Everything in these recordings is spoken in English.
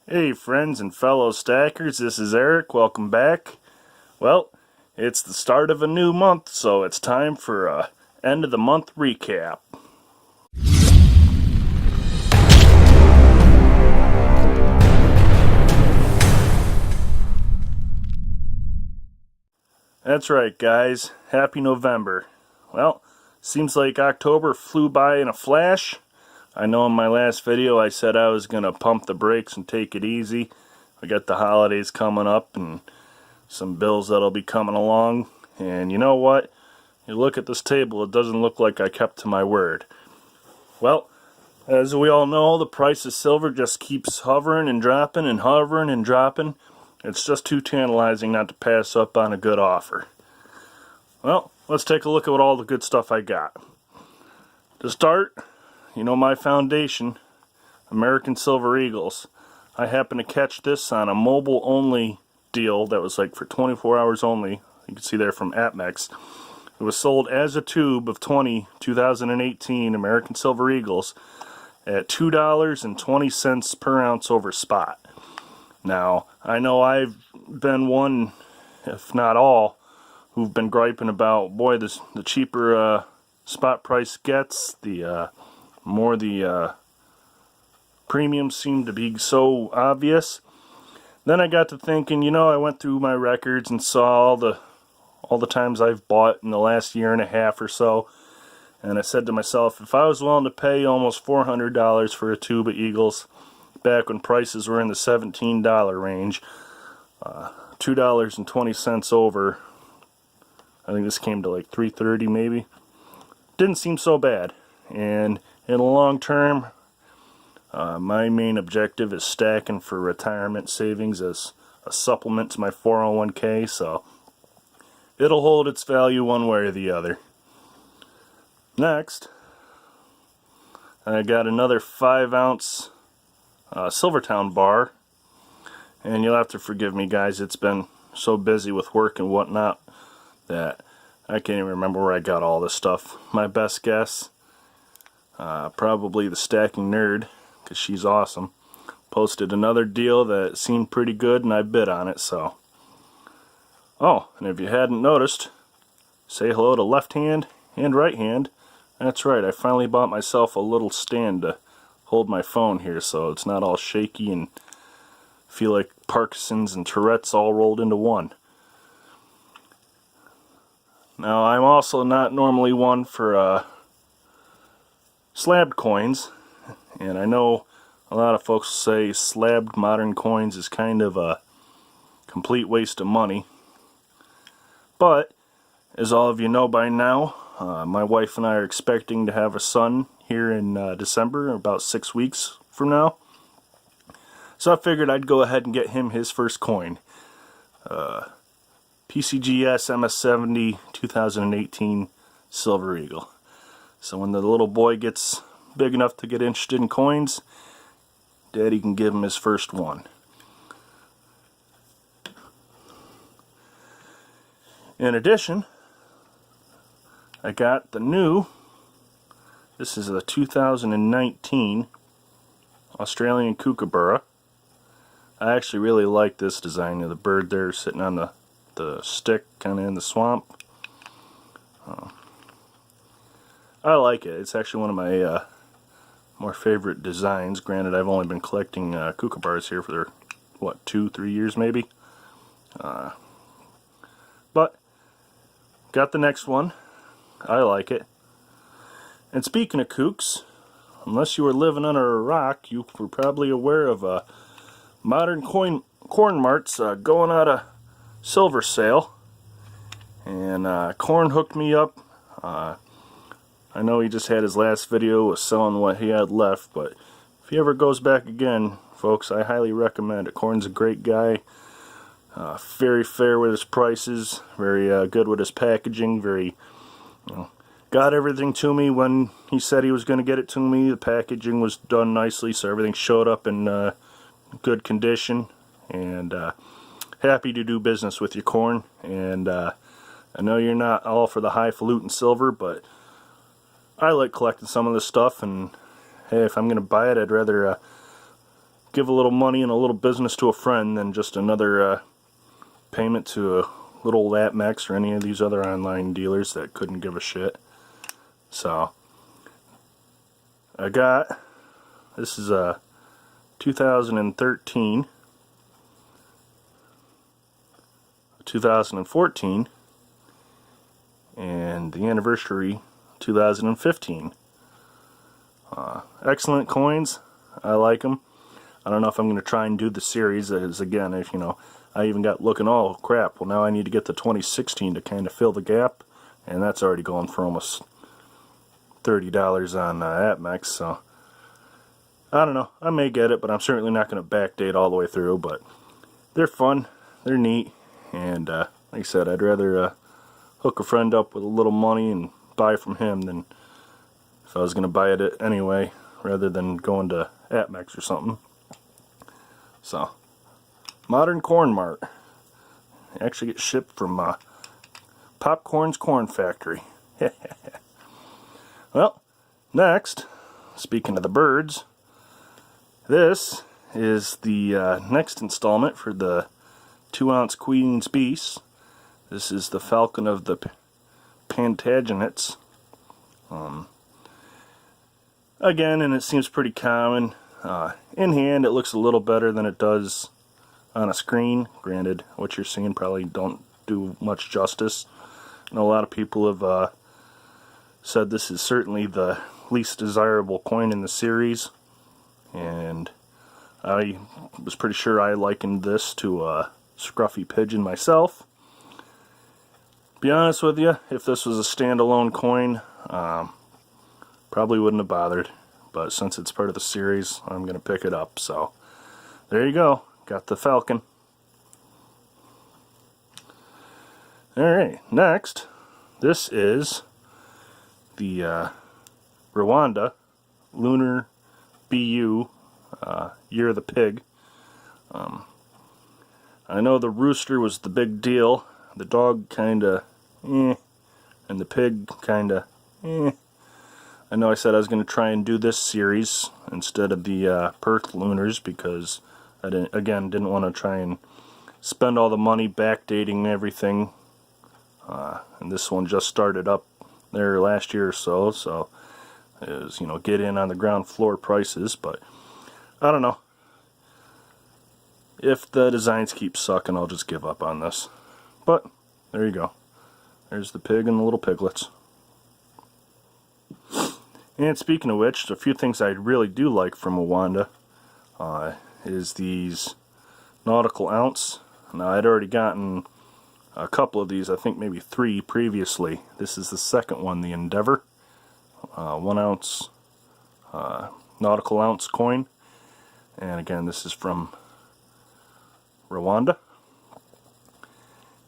Hey friends and fellow stackers, this is Eric. Welcome back. Well, it's the start of a new month, so it's time for a end of the month recap. That's right, guys. Happy November. Well, seems like October flew by in a flash. I know in my last video I said I was going to pump the brakes and take it easy. I got the holidays coming up and some bills that'll be coming along. And you know what? You look at this table, it doesn't look like I kept to my word. Well, as we all know, the price of silver just keeps hovering and dropping and hovering and dropping. It's just too tantalizing not to pass up on a good offer. Well, let's take a look at what all the good stuff I got. To start, you know my foundation, American Silver Eagles. I happened to catch this on a mobile only deal that was like for 24 hours only. You can see there from APMEX. It was sold as a tube of 2018 American Silver Eagles at $2.20 per ounce over spot. Now, I know I've been one, if not all, who've been griping about, boy, the cheaper spot price gets, the more the premiums seem to be so obvious. Then I got to thinking, I went through my records and saw all the times I've bought in the last year and a half or so, and I said to myself, if I was willing to pay almost $400 for a tube of Eagles back when prices were in the $17 range, $2.20 over, I think this came to like $3.30 maybe, didn't seem so bad. And in the long term, my main objective is stacking for retirement savings as a supplement to my 401k, so it'll hold its value one way or the other. Next, I got another 5-ounce Silvertown bar, and you'll have to forgive me, guys, it's been so busy with work and whatnot that I can't even remember where I got all this stuff. My best guess, probably the Stacking Nerd, because she's awesome, posted another deal that seemed pretty good and I bid on it. So, oh, and if you hadn't noticed, say hello to left hand and right hand. That's right, I finally bought myself a little stand to hold my phone here so it's not all shaky and feel like Parkinson's and Tourette's all rolled into one. Now, I'm also not normally one for slabbed coins, and I know a lot of folks say slabbed modern coins is kind of a complete waste of money. But, as all of you know by now, my wife and I are expecting to have a son here in December, about 6 weeks from now. So I figured I'd go ahead and get him his first coin. PCGS MS70 2018 Silver Eagle. So when the little boy gets big enough to get interested in coins, Daddy can give him his first one. In addition, I got the new, this is the 2019 Australian Kookaburra. I actually really like this design of the bird there sitting on the stick kind of in the swamp. I like it. It's actually one of my more favorite designs. Granted, I've only been collecting kookaburras here for, what, 2-3 years maybe. But got the next one. I like it. And speaking of kooks, unless you were living under a rock, you were probably aware of Modern Corn Mart's going out of silver sale. And Corn hooked me up. I know he just had his last video was selling what he had left, but if he ever goes back again, folks, I highly recommend it. Corn's a great guy. Very fair with his prices, very good with his packaging, very, got everything to me when he said he was going to get it to me. The packaging was done nicely, so everything showed up in good condition, and happy to do business with you, Corn. And I know you're not all for the highfalutin silver, but I like collecting some of this stuff, and hey, if I'm going to buy it, I'd rather give a little money and a little business to a friend than just another payment to a little APMEX or any of these other online dealers that couldn't give a shit. So I got, this is a 2013, 2014, and the anniversary 2015. Excellent coins. I like them. I don't know if I'm going to try and do the series, as again, if you know, I even got looking, oh crap, well now I need to get the 2016 to kind of fill the gap, and that's already going for almost $30 on APMEX, so I don't know, I may get it, but I'm certainly not going to backdate all the way through. But they're fun, they're neat, and like I said, I'd rather hook a friend up with a little money and buy from him than if I was going to buy it anyway, rather than going to APMEX or something. So, Modern Corn Mart. They actually get shipped from Popcorn's Corn Factory. Well, next, speaking of the birds, this is the next installment for the 2-ounce Queen's Beast. This is the Falcon of the Plantagenets. Again, and it seems pretty common. In hand, it looks a little better than it does on a screen. Granted, what you're seeing probably don't do much justice. I know a lot of people have said this is certainly the least desirable coin in the series, and I was pretty sure I likened this to a Scruffy Pigeon myself. Be honest with you, if this was a standalone coin, probably wouldn't have bothered, but since it's part of the series, I'm going to pick it up. So there you go, got the Falcon. Alright, next, this is the Rwanda Lunar BU Year of the Pig. I know the rooster was the big deal, the dog kinda and the pig kinda I know I said I was going to try and do this series instead of the Perth Lunars because I didn't want to try and spend all the money backdating everything. And this one just started up there last year or so, so it was, you know, get in on the ground floor prices. But I don't know. If the designs keep sucking, I'll just give up on this. But there you go. There's the pig and the little piglets. And speaking of which, a few things I really do like from Rwanda is these nautical ounce. Now, I'd already gotten a couple of these, I think maybe 3 previously. This is the second one, the Endeavor 1 ounce nautical ounce coin. And again, this is from Rwanda.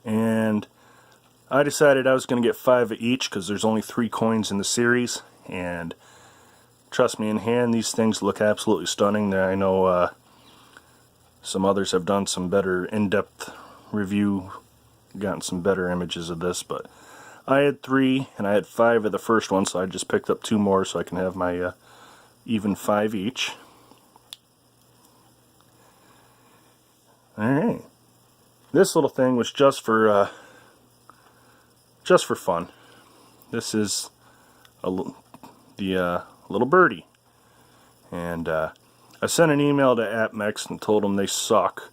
And I decided I was going to get 5 of each because there's only 3 coins in the series. And trust me, in hand, these things look absolutely stunning. I know some others have done some better in-depth review, gotten some better images of this, but I had 3 and I had 5 of the first one, so I just picked up 2 more so I can have my even 5 each. Alright, this little thing was just for fun. This is the little birdie, and I sent an email to APMEX and told them they suck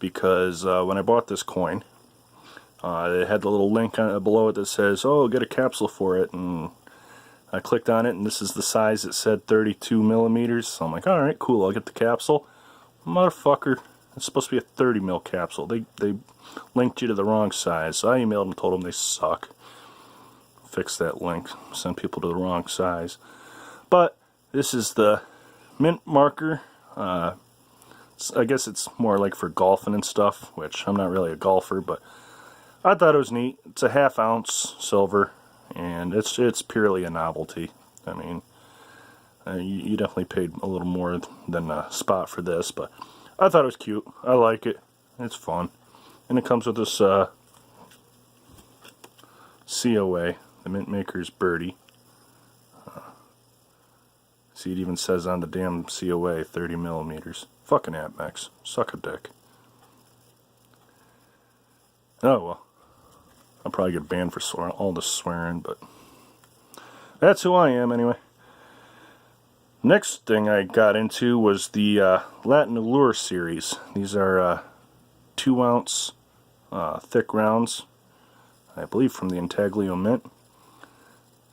because when I bought this coin, they had the little link below it that says, oh, get a capsule for it, and I clicked on it and this is the size. It said 32 millimeters, so I'm like, alright, cool, I'll get the capsule. Motherfucker, it's supposed to be a 30 mil capsule. They linked you to the wrong size, so I emailed them and told them they suck. Fix that link, send people to the wrong size. But this is the mint marker. I guess it's more like for golfing and stuff, which I'm not really a golfer, but I thought it was neat. It's a 1/2 ounce silver, and it's purely a novelty. I mean, you definitely paid a little more than a spot for this, but I thought it was cute. I like it. It's fun. And it comes with this COA, the Mint Maker's Birdie. See, it even says on the damn COA 30 millimeters. Fucking APMEX. Suck a dick. Oh well. I'll probably get banned for all the swearing, but that's who I am anyway. Next thing I got into was the Latin Allure series. These are 2-ounce thick rounds, I believe from the Intaglio Mint.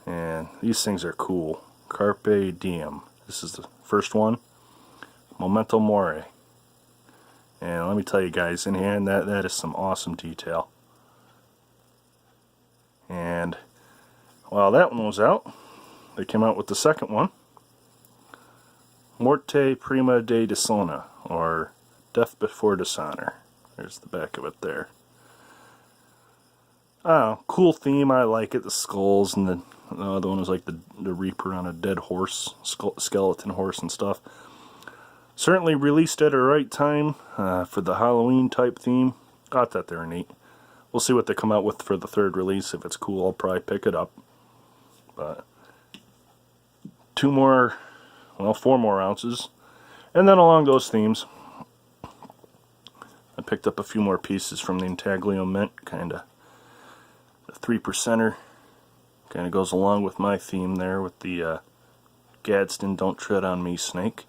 And these things are cool. Carpe Diem. This is the first one. Memento Mori. And let me tell you guys, in here, that is some awesome detail. And while that one was out, they came out with the second one. Morte Prima de Dishonor, or Death Before Dishonor. There's the back of it there. Oh, cool theme, I like it. The skulls, and the other one was like the Reaper on a dead horse, skeleton horse and stuff. Certainly released at a right time for the Halloween type theme. I thought they were neat. We'll see what they come out with for the third release. If it's cool, I'll probably pick it up. But 4 more ounces. And then along those themes, I picked up a few more pieces from the Intaglio Mint. Kind of the 3%er. Kind of goes along with my theme there with the Gadsden Don't Tread on Me snake.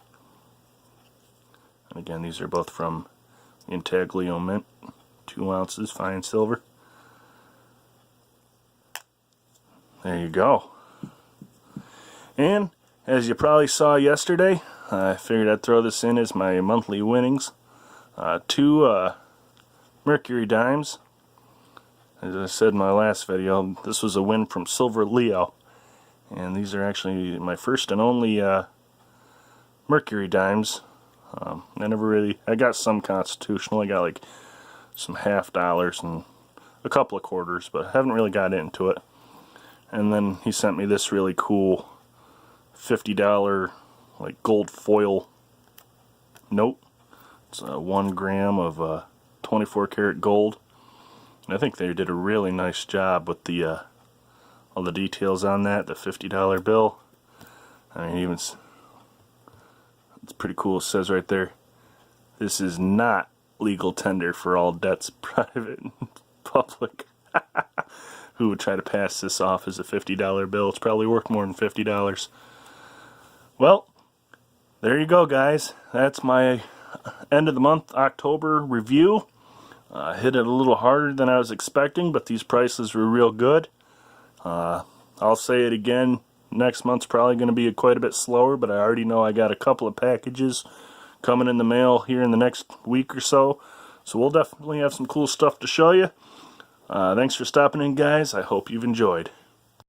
And again, these are both from the Intaglio Mint. 2 ounces, fine silver. There you go. And as you probably saw yesterday, I figured I'd throw this in as my monthly winnings. 2 Mercury dimes. As I said in my last video, this was a win from Silver Leo. And these are actually my first and only Mercury dimes. I got some constitutional. I got like some $50 and a couple of quarters, but I haven't really got into it. And then he sent me this really cool $50 like gold foil note. It's 1 gram of 24 karat gold. And I think they did a really nice job with the all the details on that. The $50 bill. I mean, it's pretty cool. It says right there, "This is not legal tender for all debts, private and public." Who would try to pass this off as a $50 bill? It's probably worth more than $50. Well, there you go, guys. That's my end of the month October review. Hit it a little harder than I was expecting, but these prices were real good. I'll say it again, next month's probably going to be quite a bit slower, but I already know I got a couple of packages coming in the mail here in the next week or so. So we'll definitely have some cool stuff to show you. Thanks for stopping in, guys. I hope you've enjoyed.